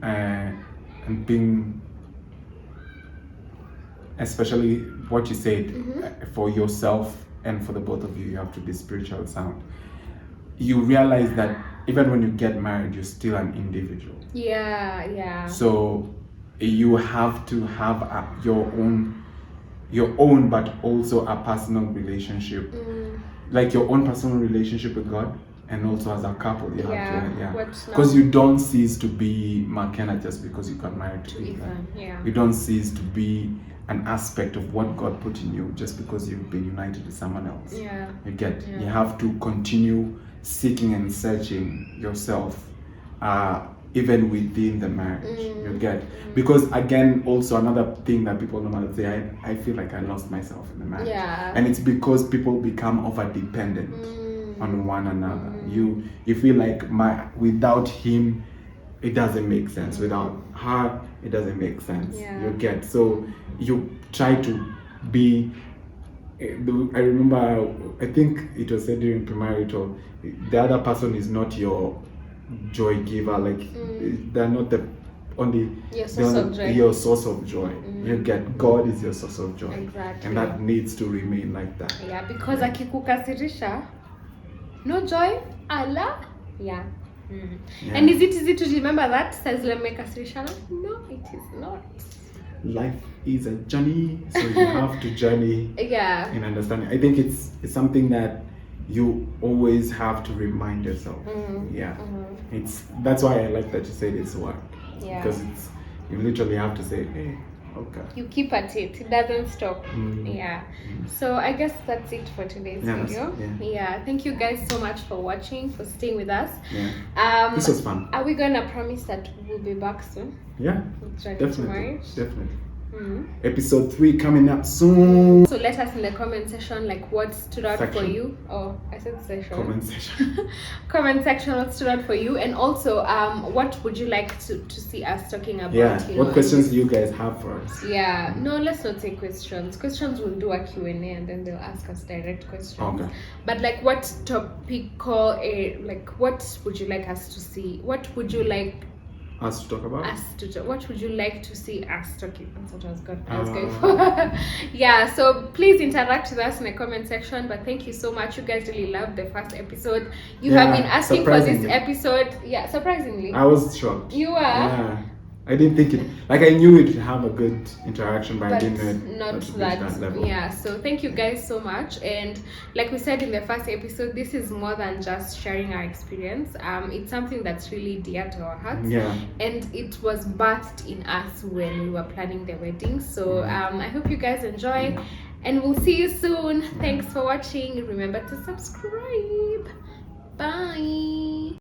and being, especially what you said, for yourself and for the both of you, you have to be spiritual sound. You realize that even when you get married, you're still an individual. Yeah. So you have to have your own, but also a personal relationship, like your own personal relationship with God, and also as a couple, you have to, because you don't cease to be Makena just because you got married to Ethan. You don't cease to be an aspect of what God put in you just because you've been united with someone else. You get, you have to continue seeking and searching yourself, even within the marriage. You get, because again, also another thing that people normally say, I feel like I lost myself in the marriage, and it's because people become over dependent on one another. You feel like without him it doesn't make sense, without her it doesn't make sense. You get, so you try to be, I remember, I think it was said during premarital, the other person is not your joy giver, like they're not the only your source of joy. You get, God is your source of joy. Exactly. And that needs to remain like that. Because akikukasirisha, no joy, Allah. And is it easy to remember that? Says Lemekasirisha? No, it is not. Life is a journey, so you have to journey in understanding. I think it's something that you always have to remind yourself. That's why I like that you said it's work, because you literally have to say, hey, okay, you keep at it, it doesn't stop. So I guess that's it for today's video. Thank you guys so much for watching, for staying with us. This was fun. Are we gonna promise that we'll be back soon? Definitely. Episode 3 coming up soon. So let us in the comment section, like, what stood out for you. Oh, I said session. Comment section. Comment section, what stood out for you, and also what would you like to see us talking about? What questions do you guys have for us? No, let's not take questions. Questions will do a Q&A and then they'll ask us direct questions. But like, what topical, like, what would you like us to see? What would you like us to talk about? What would you like to see us talking? That's what I was going for. So please interact with us in the comment section. But thank you so much. You guys really loved the first episode. You have been asking for this episode. Surprisingly. I was shocked. You are? I didn't think it, like, I knew it would have a good interaction, but I didn't know it not that level. So thank you guys so much. And like we said in the first episode, this is more than just sharing our experience. It's something that's really dear to our hearts. And it was birthed in us when we were planning the wedding. So I hope you guys enjoy, and we'll see you soon. Thanks for watching. Remember to subscribe. Bye.